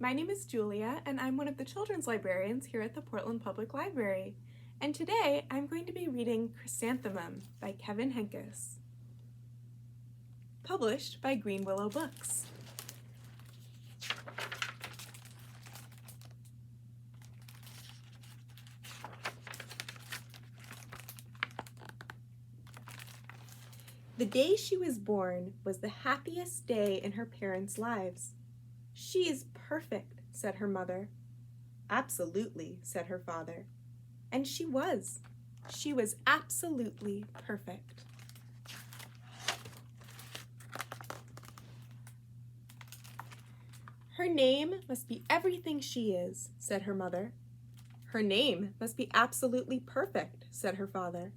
My name is Julia, and I'm one of the children's librarians here at the Portland Public Library. And today, I'm going to be reading Chrysanthemum by Kevin Henkes, published by Green Willow Books. The day she was born was the happiest day in her parents' lives. "She is perfect," said her mother. "Absolutely," said her father. And she was. She was absolutely perfect. "Her name must be everything she is," said her mother. "Her name must be absolutely perfect," said her father.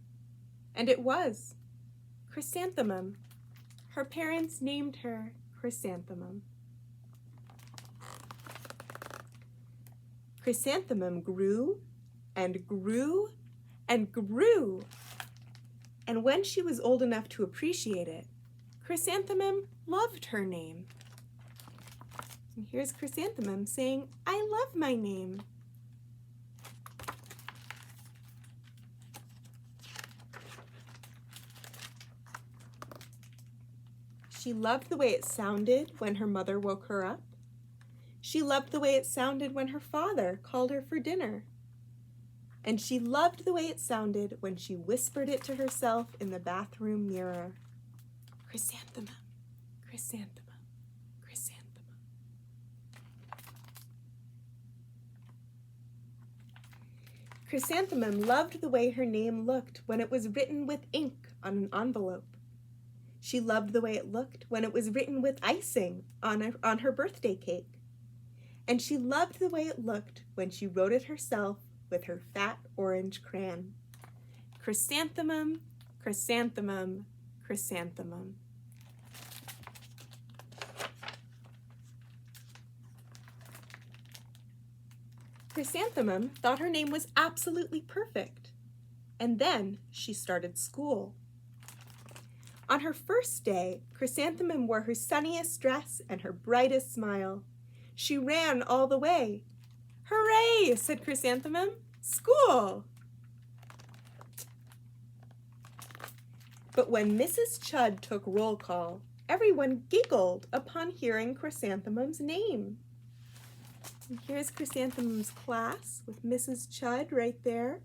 And it was. Chrysanthemum. Her parents named her Chrysanthemum. Chrysanthemum grew and grew and grew. And when she was old enough to appreciate it, Chrysanthemum loved her name. And here's Chrysanthemum saying, "I love my name." She loved the way it sounded when her mother woke her up. She loved the way it sounded when her father called her for dinner. And she loved the way it sounded when she whispered it to herself in the bathroom mirror. Chrysanthemum, chrysanthemum, chrysanthemum. Chrysanthemum loved the way her name looked when it was written with ink on an envelope. She loved the way it looked when it was written with icing on her birthday cake. And she loved the way it looked when she wrote it herself with her fat orange crayon. Chrysanthemum, chrysanthemum, chrysanthemum. Chrysanthemum thought her name was absolutely perfect. And then she started school. On her first day, Chrysanthemum wore her sunniest dress and her brightest smile. She ran all the way. "Hooray!" said Chrysanthemum. "School!" But when Mrs. Chudd took roll call, everyone giggled upon hearing Chrysanthemum's name. And here's Chrysanthemum's class with Mrs. Chudd right there,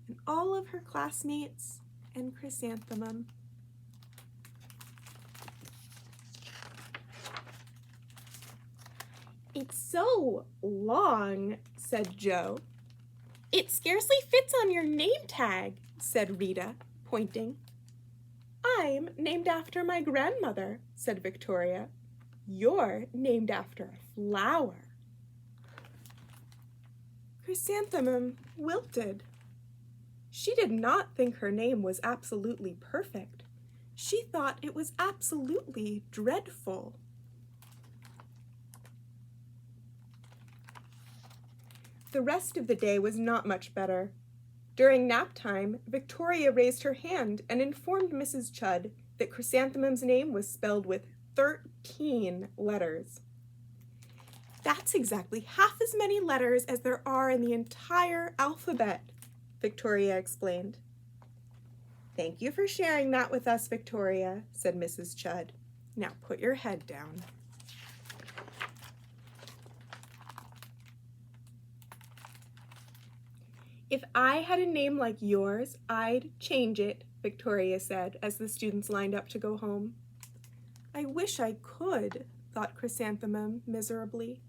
and all of her classmates and Chrysanthemum. "It's so long," said Joe. "It scarcely fits on your name tag," said Rita, pointing. "I'm named after my grandmother," said Victoria. "You're named after a flower." Chrysanthemum wilted. She did not think her name was absolutely perfect. She thought it was absolutely dreadful. The rest of the day was not much better. During nap time, Victoria raised her hand and informed Mrs. Chudd that Chrysanthemum's name was spelled with 13 letters. "That's exactly half as many letters as there are in the entire alphabet," Victoria explained. "Thank you for sharing that with us, Victoria," said Mrs. Chudd. "Now put your head down." "If I had a name like yours, I'd change it," Victoria said as the students lined up to go home. "I wish I could," thought Chrysanthemum miserably.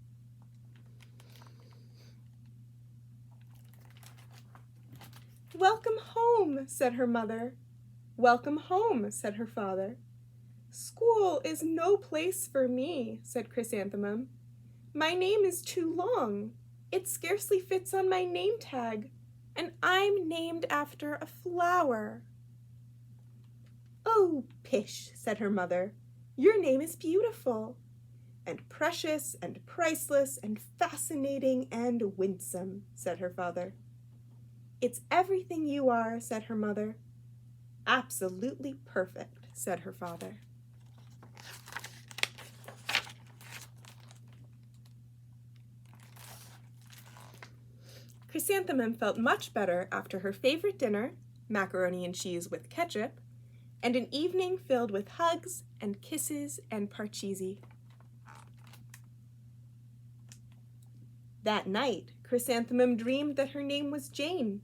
"Welcome home," said her mother. "Welcome home," said her father. "School is no place for me," said Chrysanthemum. "My name is too long. It scarcely fits on my name tag. And I'm named after a flower." "Oh, pish," said her mother. "Your name is beautiful, and precious and priceless and fascinating and winsome," said her father. "It's everything you are," said her mother. "Absolutely perfect," said her father. Chrysanthemum felt much better after her favorite dinner, macaroni and cheese with ketchup, and an evening filled with hugs and kisses and parcheesi. That night, Chrysanthemum dreamed that her name was Jane.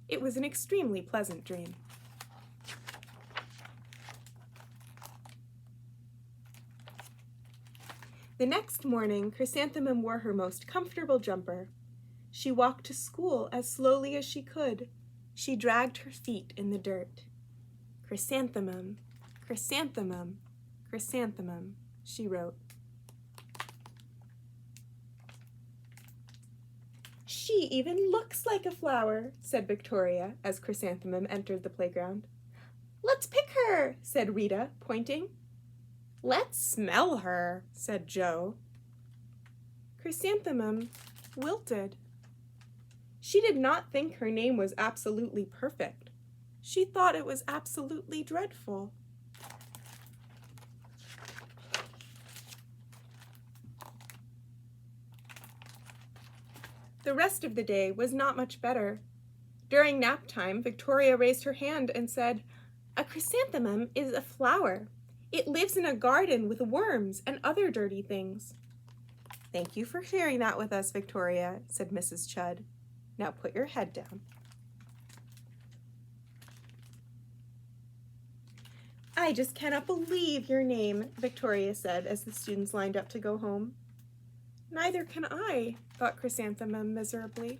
It was an extremely pleasant dream. The next morning, Chrysanthemum wore her most comfortable jumper. She walked to school as slowly as she could. She dragged her feet in the dirt. Chrysanthemum, chrysanthemum, chrysanthemum, she wrote. She even looks like a flower, said Victoria as Chrysanthemum entered the playground. Let's pick her, said Rita, pointing. Let's smell her, said Joe. Chrysanthemum wilted. She did not think her name was absolutely perfect. She thought it was absolutely dreadful. The rest of the day was not much better. During nap time, Victoria raised her hand and said, "A chrysanthemum is a flower. It lives in a garden with worms and other dirty things." "Thank you for sharing that with us, Victoria," said Mrs. Chudd. "Now put your head down." "I just cannot believe your name," Victoria said as the students lined up to go home. "Neither can I," thought Chrysanthemum miserably.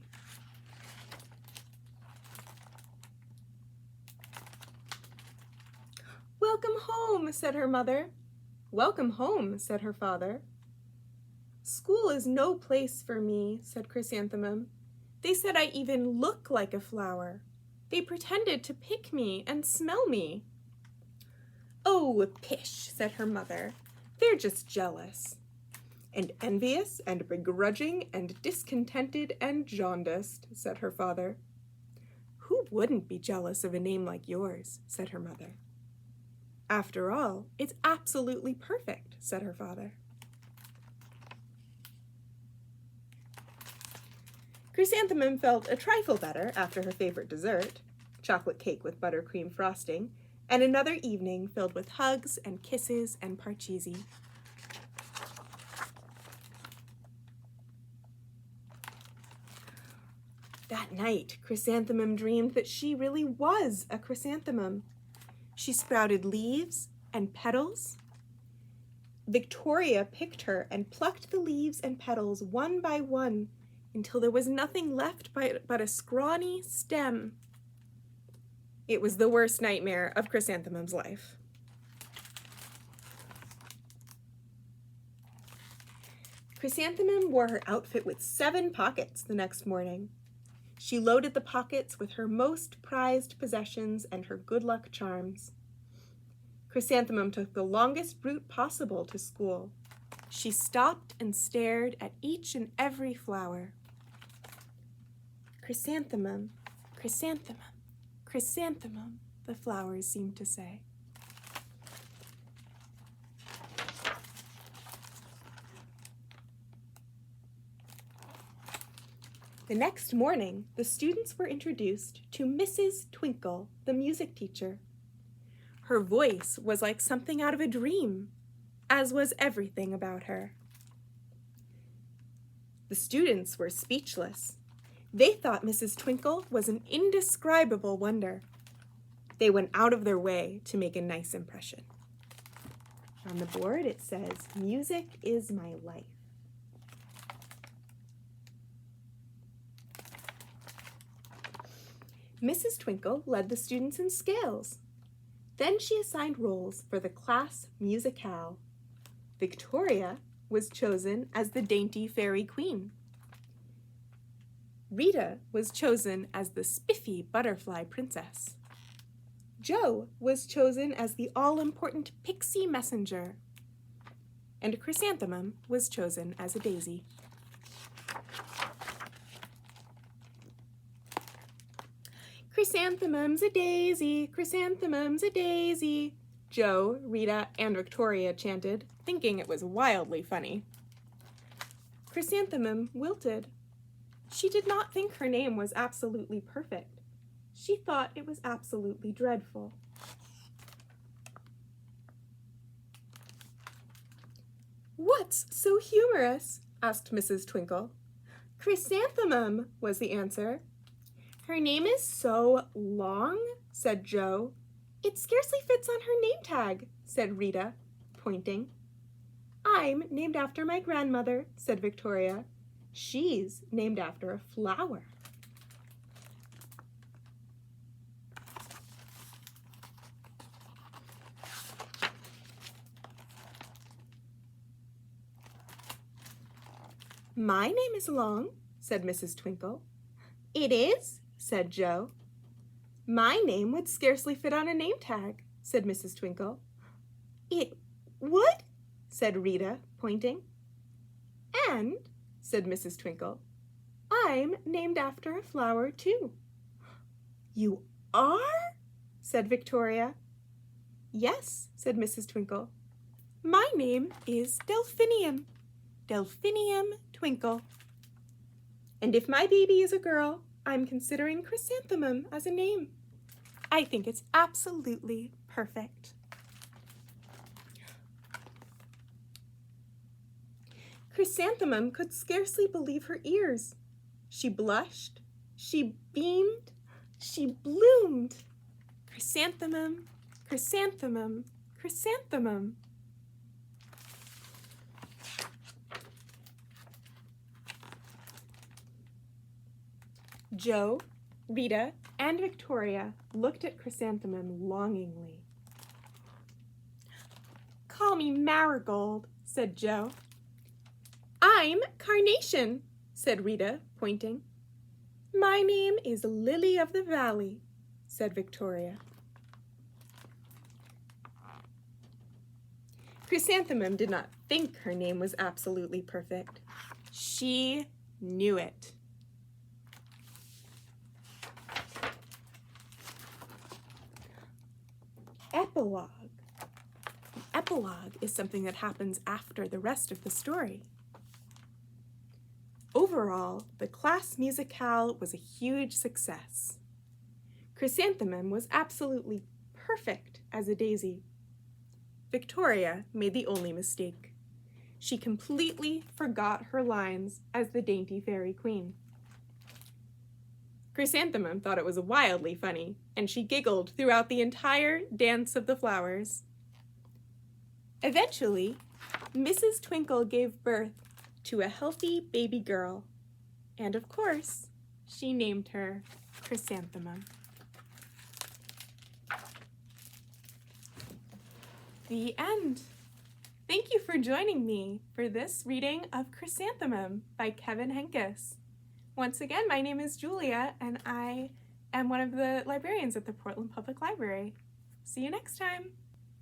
"Welcome home," said her mother. "Welcome home," said her father. "School is no place for me," said Chrysanthemum. "They said I even look like a flower. They pretended to pick me and smell me." "Oh, pish," said her mother. "They're just jealous." "And envious and begrudging and discontented and jaundiced," said her father. "Who wouldn't be jealous of a name like yours?" said her mother. "After all, it's absolutely perfect," said her father. Chrysanthemum felt a trifle better after her favorite dessert, chocolate cake with buttercream frosting, and another evening filled with hugs and kisses and parcheesi. That night, Chrysanthemum dreamed that she really was a chrysanthemum. She sprouted leaves and petals. Victoria picked her and plucked the leaves and petals one by one until there was nothing left but a scrawny stem. It was the worst nightmare of Chrysanthemum's life. Chrysanthemum wore her outfit with 7 pockets the next morning. She loaded the pockets with her most prized possessions and her good luck charms. Chrysanthemum took the longest route possible to school. She stopped and stared at each and every flower. "Chrysanthemum, chrysanthemum, chrysanthemum," the flowers seemed to say. The next morning, the students were introduced to Mrs. Twinkle, the music teacher. Her voice was like something out of a dream, as was everything about her. The students were speechless. They thought Mrs. Twinkle was an indescribable wonder. They went out of their way to make a nice impression. On the board it says, "Music is my life." Mrs. Twinkle led the students in scales. Then she assigned roles for the class musicale. Victoria was chosen as the dainty fairy queen. Rita was chosen as the spiffy butterfly princess. Joe was chosen as the all-important pixie messenger. And Chrysanthemum was chosen as a daisy. "Chrysanthemum's a daisy, chrysanthemum's a daisy," Joe, Rita, and Victoria chanted, thinking it was wildly funny. Chrysanthemum wilted. She did not think her name was absolutely perfect. She thought it was absolutely dreadful. "What's so humorous?" asked Mrs. Twinkle. "Chrysanthemum," was the answer. "Her name is so long," said Joe. "It scarcely fits on her name tag," said Rita, pointing. "I'm named after my grandmother," said Victoria. "She's named after a flower." "My name is long," said Mrs. Twinkle. "It is," said Joe. "My name would scarcely fit on a name tag," said Mrs. Twinkle. "It would," said Rita, pointing. "And," said Mrs. Twinkle, "I'm named after a flower, too." "You are?" said Victoria. "Yes," said Mrs. Twinkle. "My name is Delphinium. Delphinium Twinkle. And if my baby is a girl, I'm considering Chrysanthemum as a name. I think it's absolutely perfect." Chrysanthemum could scarcely believe her ears. She blushed, she beamed, she bloomed. Chrysanthemum, chrysanthemum, chrysanthemum. Joe, Rita, and Victoria looked at Chrysanthemum longingly. "Call me Marigold," said Joe. "I'm Carnation," said Rita, pointing. "My name is Lily of the Valley," said Victoria. Chrysanthemum did not think her name was absolutely perfect. She knew it. Epilogue. The epilogue is something that happens after the rest of the story. Overall, the class musicale was a huge success. Chrysanthemum was absolutely perfect as a daisy. Victoria made the only mistake. She completely forgot her lines as the dainty fairy queen. Chrysanthemum thought it was wildly funny, and she giggled throughout the entire Dance of the Flowers. Eventually, Mrs. Twinkle gave birth to a healthy baby girl, and of course, she named her Chrysanthemum. The end. Thank you for joining me for this reading of Chrysanthemum by Kevin Henkes. Once again, my name is Julia, and I am one of the librarians at the Portland Public Library. See you next time.